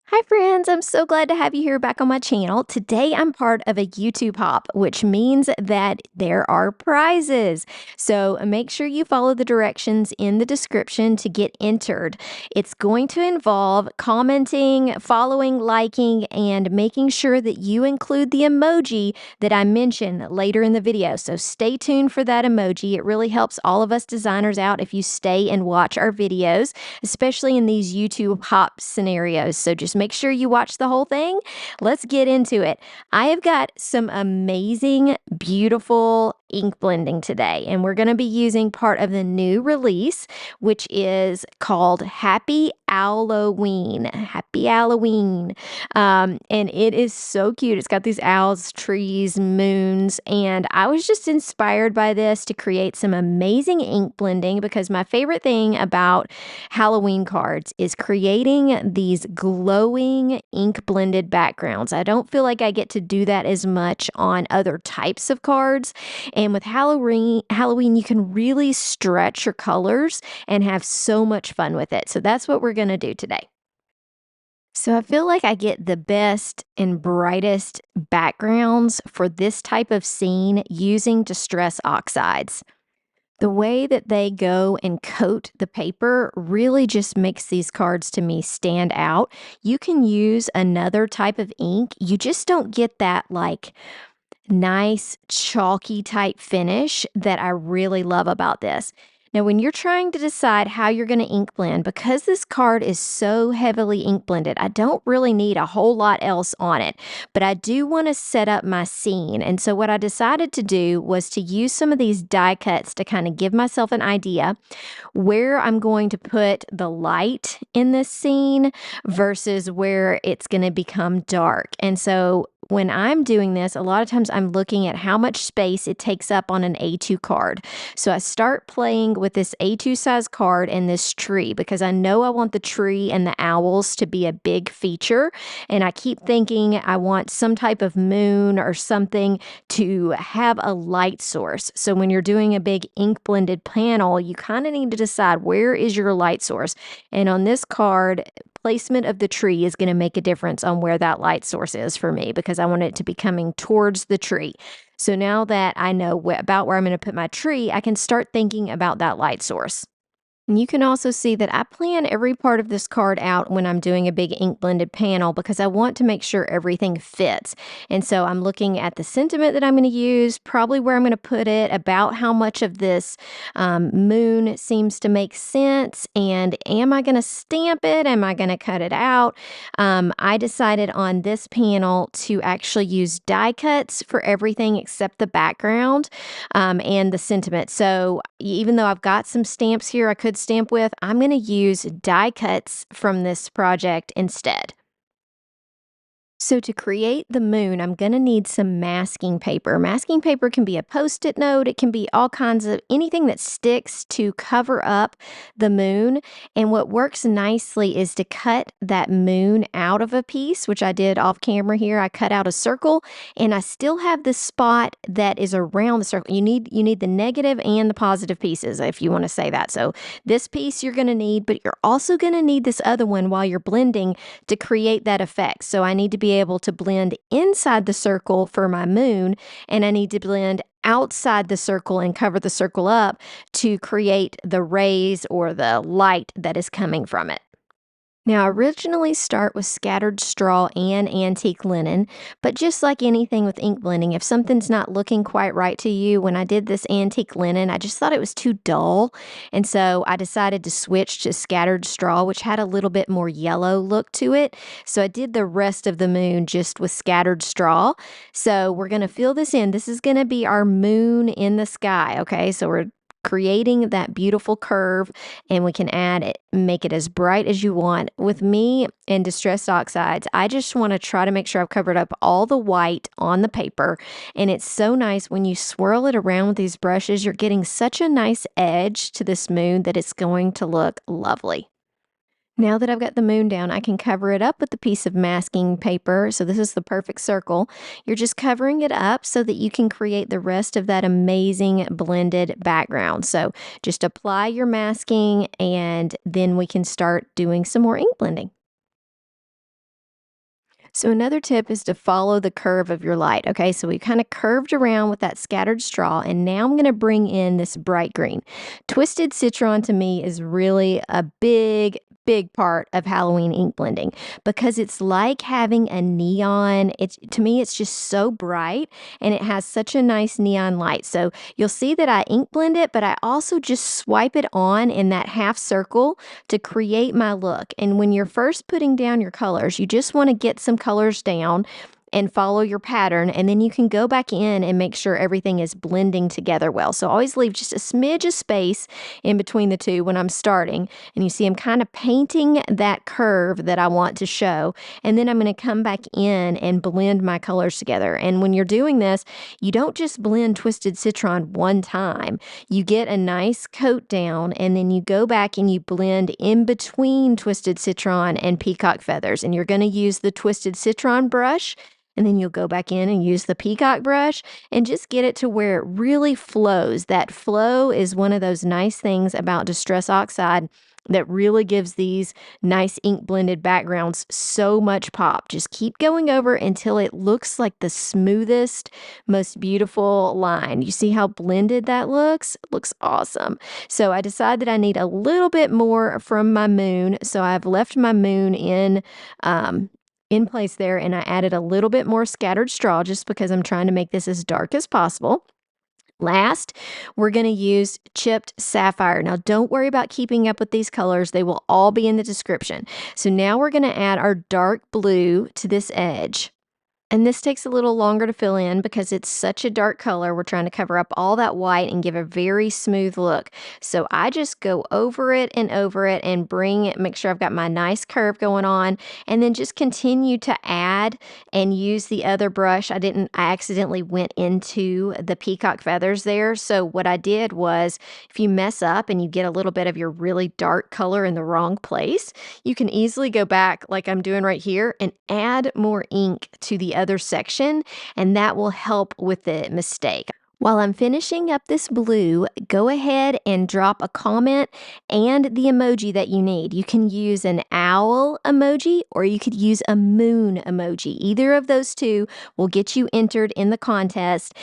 Hi, friends. I'm so glad to have you here back on my channel. Today, I'm part of a YouTube hop, which means that there are prizes. So make sure you follow the directions in the description to get entered. It's going to involve commenting, following, liking, and making sure that you include the emoji that I mention later in the video. So stay tuned for that emoji. It really helps all of us designers out if you stay and watch our videos, especially in these YouTube hop scenarios. So just make sure you watch the whole thing. Let's get into it. I have got some amazing, beautiful ink blending today, and we're going to be using part of the new release, which is called Happy Owlloween. Happy Halloween. And it is so cute. It's got these owls, trees, moons, and I was just inspired by this to create some amazing ink blending because my favorite thing about Halloween cards is creating these glowing ink blended backgrounds. I don't feel like I get to do that as much on other types of cards. And with Halloween, you can really stretch your colors and have so much fun with it. So that's what we're going to do today. So I feel like I get the best and brightest backgrounds for this type of scene using distress oxides. The way that they go and coat the paper really just makes these cards to me stand out. You can use another type of ink. You just don't get that like nice chalky type finish that I really love about this. Now, when you're trying to decide how you're going to ink blend, because this card is so heavily ink blended, I don't really need a whole lot else on it, but I do want to set up my scene. And so what I decided to do was to use some of these die cuts to kind of give myself an idea where I'm going to put the light in this scene versus where it's going to become dark. And so when I'm doing this, a lot of times I'm looking at how much space it takes up on an A2 card. So I start playing with this A2 size card and this tree because I know I want the tree and the owls to be a big feature. And I keep thinking I want some type of moon or something to have a light source. So when you're doing a big ink blended panel, you kind of need to decide where is your light source. And on this card, placement of the tree is going to make a difference on where that light source is for me because I want it to be coming towards the tree. So now that I know about where I'm going to put my tree, I can start thinking about that light source. And you can also see that I plan every part of this card out when I'm doing a big ink blended panel because I want to make sure everything fits. And so I'm looking at the sentiment that I'm going to use, probably where I'm going to put it, about how much of this moon seems to make sense, and am I going to stamp it? Am I going to cut it out? I decided on this panel to actually use die cuts for everything except the background and the sentiment. So even though I've got some stamps here I could stamp with, I'm going to use die cuts from this project instead. So to create the moon, I'm going to need some masking paper. Masking paper can be a Post-it note. It can be all kinds of anything that sticks to cover up the moon. And what works nicely is to cut that moon out of a piece, which I did off camera here. I cut out a circle and I still have the spot that is around the circle. You need the negative and the positive pieces if you want to say that. So this piece you're going to need, but you're also going to need this other one while you're blending to create that effect. So I need to be able to blend inside the circle for my moon, and I need to blend outside the circle and cover the circle up to create the rays or the light that is coming from it. Now, I originally start with scattered straw and antique linen, but just like anything with ink blending, if something's not looking quite right to you, when I did this antique linen, I just thought it was too dull. And so I decided to switch to scattered straw, which had a little bit more yellow look to it. So I did the rest of the moon just with scattered straw. So we're going to fill this in. This is going to be our moon in the sky. Okay, so we're creating that beautiful curve, and we can add it, make it as bright as you want. With me and Distressed Oxides, I just want to try to make sure I've covered up all the white on the paper, and it's so nice when you swirl it around with these brushes, you're getting such a nice edge to this moon that it's going to look lovely. Now that I've got the moon down, I can cover it up with a piece of masking paper. So this is the perfect circle. You're just covering it up so that you can create the rest of that amazing blended background. So just apply your masking and then we can start doing some more ink blending. So another tip is to follow the curve of your light. Okay, so we kind of curved around with that scattered straw, and now I'm going to bring in this bright green. Twisted citron to me is really a big part of Halloween ink blending because it's like having a neon. It's to me, it's just so bright and it has such a nice neon light. So you'll see that I ink blend it, but I also just swipe it on in that half circle to create my look. And when you're first putting down your colors, you just want to get some colors down and follow your pattern, and then you can go back in and make sure everything is blending together well. So always leave just a smidge of space in between the two when I'm starting. And you see I'm kind of painting that curve that I want to show, and then I'm going to come back in and blend my colors together. And when you're doing this, you don't just blend Twisted Citron one time. You get a nice coat down, and then you go back and you blend in between Twisted Citron and Peacock Feathers. And you're going to use the Twisted Citron brush, and then you'll go back in and use the peacock brush and just get it to where it really flows. That flow is one of those nice things about Distress Oxide that really gives these nice ink blended backgrounds so much pop. Just keep going over until it looks like the smoothest, most beautiful line. You see how blended that looks? It looks awesome. So I decide that I need a little bit more from my moon. So I've left my moon in place there, and I added a little bit more scattered straw just because I'm trying to make this as dark as possible. Last, we're going to use chipped sapphire. Now, don't worry about keeping up with these colors. They will all be in the description. So now we're going to add our dark blue to this edge. And this takes a little longer to fill in because it's such a dark color. We're trying to cover up all that white and give a very smooth look. So I just go over it and bring it, make sure I've got my nice curve going on, and then just continue to add and use the other brush. I accidentally went into the peacock feathers there. So what I did was, if you mess up and you get a little bit of your really dark color in the wrong place, you can easily go back like I'm doing right here and add more ink to the other section, and that will help with the mistake. While I'm finishing up this blue, go ahead and drop a comment and the emoji that you need. You can use an owl emoji or you could use a moon emoji. Either of those two will get you entered in the contest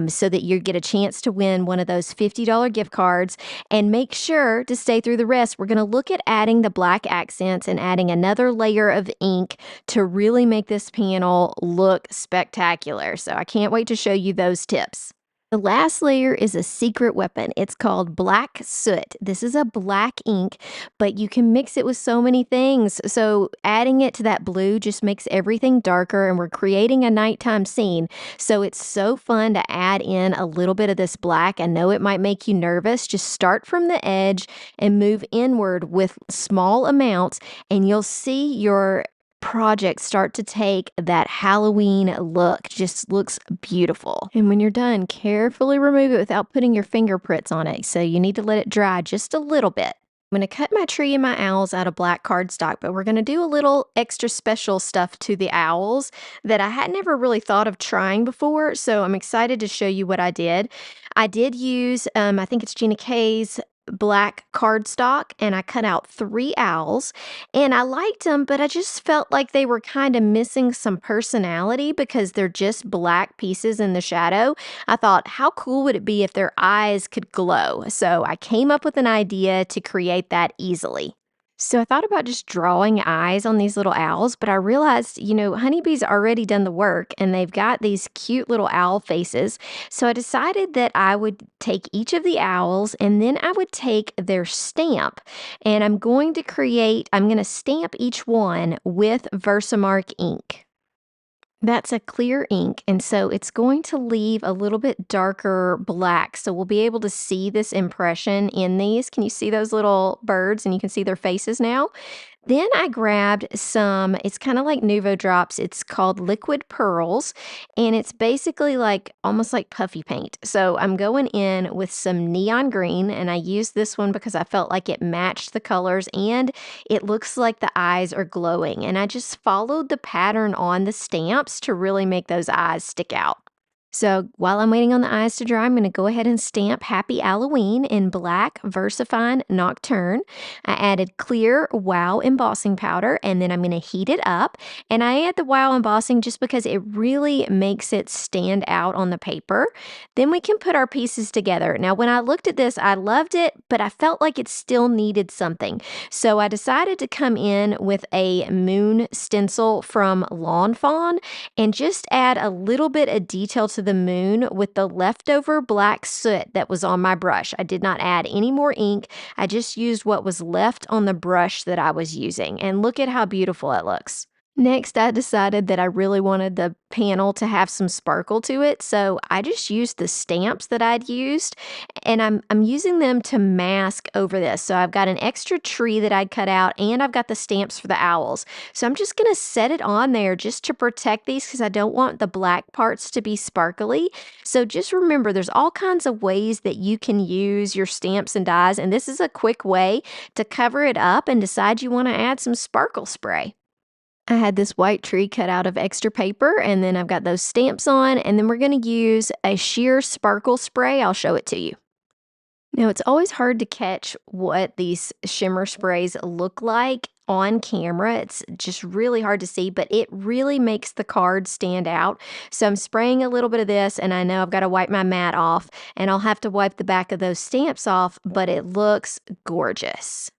so that you get a chance to win one of those $50 gift cards. And make sure to stay through the rest. We're going to look at adding the black accents and adding another layer of ink to really make this panel look spectacular. So I can't wait to show you those tips. The last layer is a secret weapon. It's called black soot. This is a black ink, but you can mix it with so many things. So adding it to that blue just makes everything darker, and we're creating a nighttime scene. So it's so fun to add in a little bit of this black. I know it might make you nervous. Just start from the edge and move inward with small amounts, and you'll see your projects start to take that Halloween look. Just looks beautiful. And when you're done, carefully remove it without putting your fingerprints on it. So you need to let it dry just a little bit. I'm going to cut my tree and my owls out of black cardstock, but we're going to do a little extra special stuff to the owls that I had never really thought of trying before. So I'm excited to show you what I did. I did use, I think it's Gina K's black cardstock, and I cut out 3 owls, and I liked them, but I just felt like they were kind of missing some personality because they're just black pieces in the shadow. I thought, how cool would it be if their eyes could glow? So I came up with an idea to create that easily. So I thought about just drawing eyes on these little owls, but I realized, honeybees already done the work and they've got these cute little owl faces. So I decided that I would take each of the owls and then I would take their stamp, and I'm going to stamp each one with VersaMark ink. That's a clear ink, and so it's going to leave a little bit darker black, so we'll be able to see this impression in these. Can you see those little birds, and you can see their faces now? Then I grabbed some, it's kind of like Nuvo Drops. It's called Liquid Pearls, and it's basically like almost like puffy paint. So I'm going in with some neon green, and I used this one because I felt like it matched the colors and it looks like the eyes are glowing. And I just followed the pattern on the stamps to really make those eyes stick out. So while I'm waiting on the eyes to dry, I'm going to go ahead and stamp Happy Owlloween in black VersaFine Nocturne. I added clear Wow embossing powder, and then I'm going to heat it up. And I add the Wow embossing just because it really makes it stand out on the paper. Then we can put our pieces together. Now, when I looked at this, I loved it, but I felt like it still needed something. So I decided to come in with a moon stencil from Lawn Fawn and just add a little bit of detail to the moon with the leftover black soot that was on my brush. I did not add any more ink. I just used what was left on the brush that I was using. And look at how beautiful it looks. Next, I decided that I really wanted the panel to have some sparkle to it, so I just used the stamps that I'd used, and I'm using them to mask over this. So I've got an extra tree that I'd cut out, and I've got the stamps for the owls. So I'm just gonna set it on there just to protect these because I don't want the black parts to be sparkly. So just remember, there's all kinds of ways that you can use your stamps and dies, and this is a quick way to cover it up and decide you want to add some sparkle spray. I had this white tree cut out of extra paper, and then I've got those stamps on, and then we're going to use a sheer sparkle spray. I'll show it to you. Now, it's always hard to catch what these shimmer sprays look like on camera. It's just really hard to see, but it really makes the card stand out. So I'm spraying a little bit of this, and I know I've got to wipe my mat off, and I'll have to wipe the back of those stamps off, but it looks gorgeous.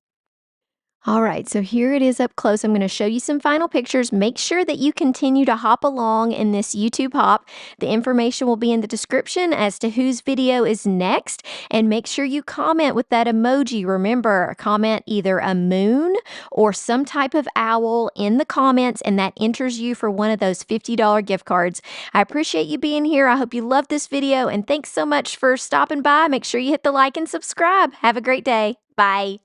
All right, so here it is up close. I'm going to show you some final pictures. Make sure that you continue to hop along in this YouTube hop. The information will be in the description as to whose video is next. And make sure you comment with that emoji. Remember, comment either a moon or some type of owl in the comments, and that enters you for one of those $50 gift cards. I appreciate you being here. I hope you loved this video, and thanks so much for stopping by. Make sure you hit the like and subscribe. Have a great day. Bye.